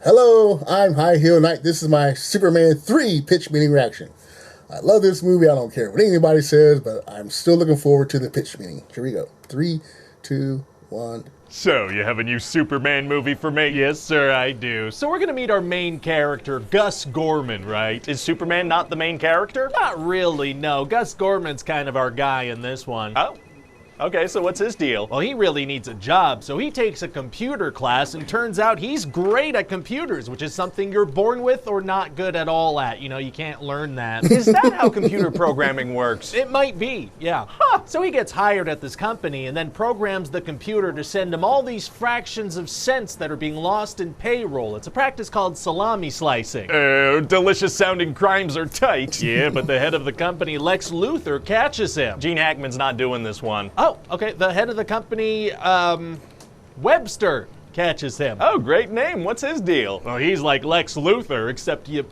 Hello, I'm High Heel Knight. This is my Superman 3 pitch meeting reaction. I love this movie. I don't care what anybody says, but I'm still looking forward to the pitch meeting. Here we go. 3, 2, 1. So, you have a new Superman movie for me? Yes, sir, I do. So we're gonna meet our main character, Gus Gorman, right? Is Superman not the main character? Not really, no. Gus Gorman's kind of our guy in this one. Oh. Okay, so what's his deal? Well, he really needs a job, so he takes a computer class, and turns out he's great at computers, which is something you're born with or not good at all at. You know, you can't learn that. Is that how computer programming works? It might be, yeah. So he gets hired at this company and then programs the computer to send him all these fractions of cents that are being lost in payroll. It's a practice called salami slicing. Delicious sounding crimes are tight. Yeah, but the head of the company, Lex Luthor, catches him. Gene Hackman's not doing this one. Oh, okay, the head of the company, Webster, catches him. Oh, great name. What's his deal? Well, he's like Lex Luthor, except you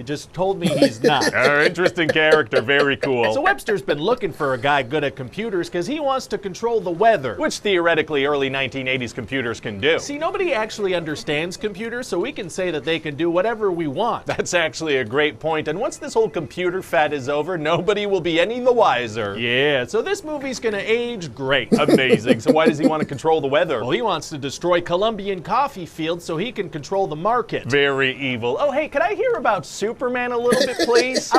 just told me he's not. Interesting character, very cool. So Webster's been looking for a guy good at computers because he wants to control the weather. Which theoretically early 1980s computers can do. See, nobody actually understands computers, so we can say that they can do whatever we want. That's actually a great point, and once this whole computer fad is over, nobody will be any the wiser. Yeah, so this movie's gonna age great. Amazing. So why does he want to control the weather? Well, he wants to destroy Colombian coffee fields so he can control the market. Very evil. Oh, hey, could I hear about Superman a little bit, please?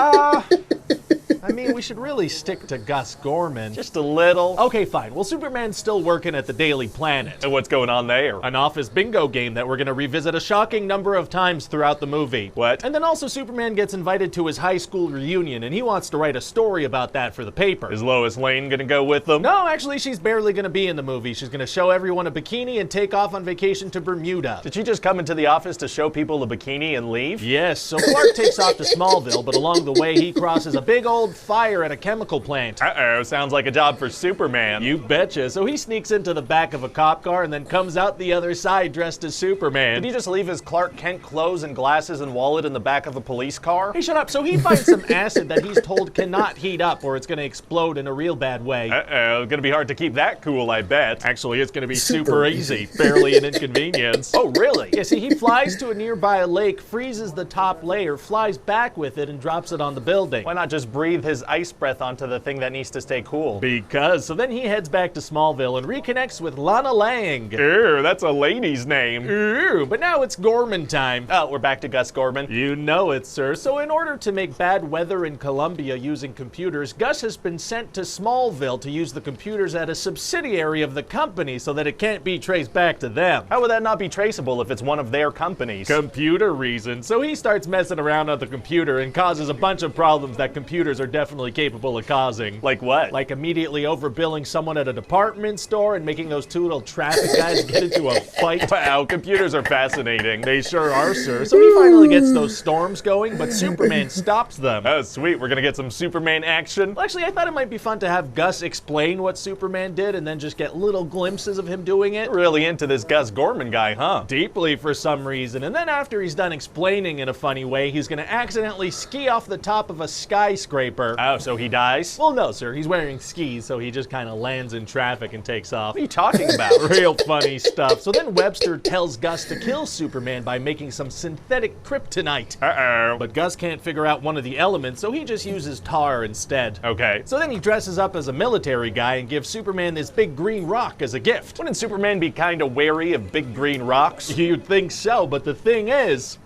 I mean, we should really stick to Gus Gorman. Just a little. Okay, fine. Well, Superman's still working at the Daily Planet. And what's going on there? An office bingo game that we're gonna revisit a shocking number of times throughout the movie. What? And then also Superman gets invited to his high school reunion, and he wants to write a story about that for the paper. Is Lois Lane gonna go with them? No, actually, she's barely gonna be in the movie. She's gonna show everyone a bikini and take off on vacation to Bermuda. Did she just come into the office to show people a bikini and leave? Yes, so Clark takes off to Smallville, but along the way he crosses a big old fire at a chemical plant. Uh-oh, sounds like a job for Superman. You betcha. So he sneaks into the back of a cop car and then comes out the other side dressed as Superman. Did he just leave his Clark Kent clothes and glasses and wallet in the back of a police car? Hey, shut up. So he finds some acid that he's told cannot heat up or it's gonna explode in a real bad way. Uh-oh, gonna be hard to keep that cool, I bet. Actually, it's gonna be super easy. Barely an inconvenience. Oh, really? Yeah, see, he flies to a nearby lake, freezes the top layer, flies back with it, and drops it on the building. Why not just breathe his ice breath onto the thing that needs to stay cool? Because. So then he heads back to Smallville and reconnects with Lana Lang. Ew, that's a lady's name. Ew, but now it's Gorman time. Oh, we're back to Gus Gorman. You know it, sir. So in order to make bad weather in Colombia using computers, Gus has been sent to Smallville to use the computers at a subsidiary of the company so that it can't be traced back to them. How would that not be traceable if it's one of their companies? Computer reasons. So he starts messing around on the computer and causes a bunch of problems that computers are definitely capable of causing. Like what? Like immediately overbilling someone at a department store and making those two little traffic guys get into a fight. Wow, computers are fascinating. They sure are, sir. So he finally gets those storms going, but Superman stops them. Oh, sweet. We're gonna get some Superman action. Well, actually, I thought it might be fun to have Gus explain what Superman did and then just get little glimpses of him doing it. Really into this Gus Gorman guy, huh? Deeply for some reason. And then after he's done explaining in a funny way, he's gonna accidentally ski off the top of a skyscraper. Oh, so he dies? Well, no, sir. He's wearing skis, so he just kind of lands in traffic and takes off. What are you talking about? Real funny stuff. So then Webster tells Gus to kill Superman by making some synthetic kryptonite. Uh-oh. But Gus can't figure out one of the elements, so he just uses tar instead. Okay. So then he dresses up as a military guy and gives Superman this big green rock as a gift. Wouldn't Superman be kind of wary of big green rocks? You'd think so, but the thing is,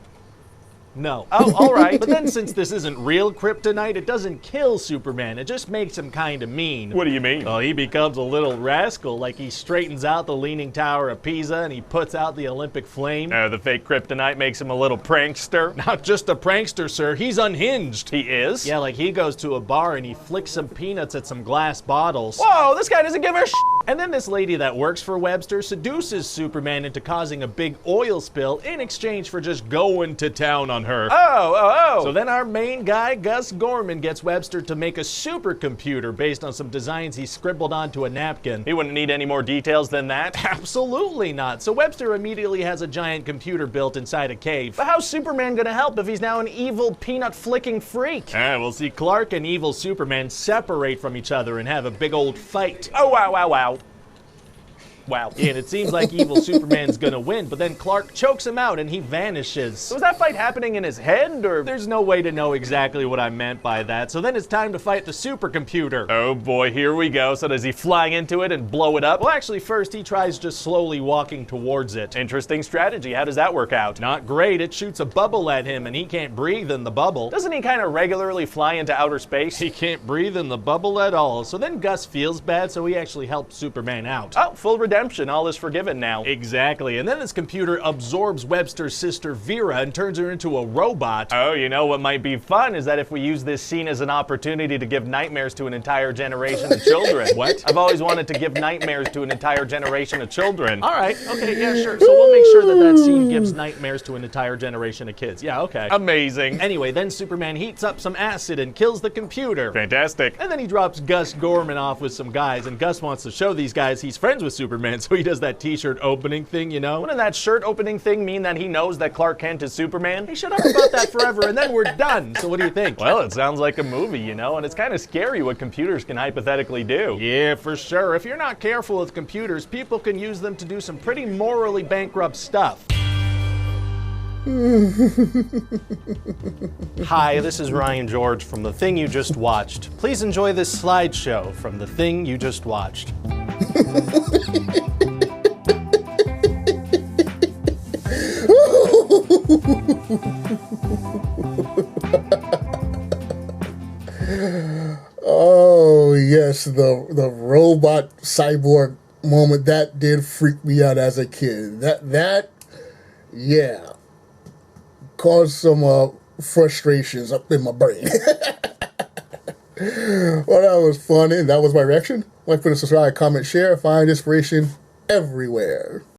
no. Oh, all right. But then since this isn't real kryptonite, it doesn't kill Superman. It just makes him kind of mean. What do you mean? Well, he becomes a little rascal, like he straightens out the Leaning Tower of Pisa and he puts out the Olympic flame. Oh, the fake kryptonite makes him a little prankster? Not just a prankster, sir. He's unhinged. He is? Yeah, like he goes to a bar and he flicks some peanuts at some glass bottles. Whoa, this guy doesn't give a And then this lady that works for Webster seduces Superman into causing a big oil spill in exchange for just going to town on her. Oh. So then our main guy, Gus Gorman, gets Webster to make a supercomputer based on some designs he scribbled onto a napkin. He wouldn't need any more details than that? Absolutely not. So Webster immediately has a giant computer built inside a cave. But how's Superman gonna help if he's now an evil peanut-flicking freak? We'll see Clark and evil Superman separate from each other and have a big old fight. Oh, wow. Wow. And it seems like evil Superman's gonna win, but then Clark chokes him out and he vanishes. So was that fight happening in his head, or? There's no way to know exactly what I meant by that, so then it's time to fight the supercomputer. Oh boy, here we go. So does he fly into it and blow it up? Well, actually, first he tries just slowly walking towards it. Interesting strategy. How does that work out? Not great. It shoots a bubble at him and he can't breathe in the bubble. Doesn't he kind of regularly fly into outer space? He can't breathe in the bubble at all. So then Gus feels bad, so he actually helps Superman out. Oh, full redemption. All is forgiven now. Exactly. And then this computer absorbs Webster's sister Vera and turns her into a robot. Oh, you know what might be fun is that if we use this scene as an opportunity to give nightmares to an entire generation of children. What? I've always wanted to give nightmares to an entire generation of children. All right. Okay. Yeah, sure. So we'll make sure that that scene gives nightmares to an entire generation of kids. Yeah, okay. Amazing. Anyway, then Superman heats up some acid and kills the computer. Fantastic. And then he drops Gus Gorman off with some guys, and Gus wants to show these guys he's friends with Superman, so he does that t-shirt opening thing, you know? Wouldn't that shirt opening thing mean that he knows that Clark Kent is Superman? Hey, shut up about that forever, and then we're done. So what do you think? Well, it sounds like a movie, you know, and it's kind of scary what computers can hypothetically do. Yeah, for sure. If you're not careful with computers, people can use them to do some pretty morally bankrupt stuff. Hi, this is Ryan George from The Thing You Just Watched. Please enjoy this slideshow from The Thing You Just Watched. Oh yes, the robot cyborg moment that did freak me out as a kid. That yeah caused some frustrations up in my brain. Well, that was fun, and that was my reaction. Like, put a subscribe, comment, share, find inspiration everywhere.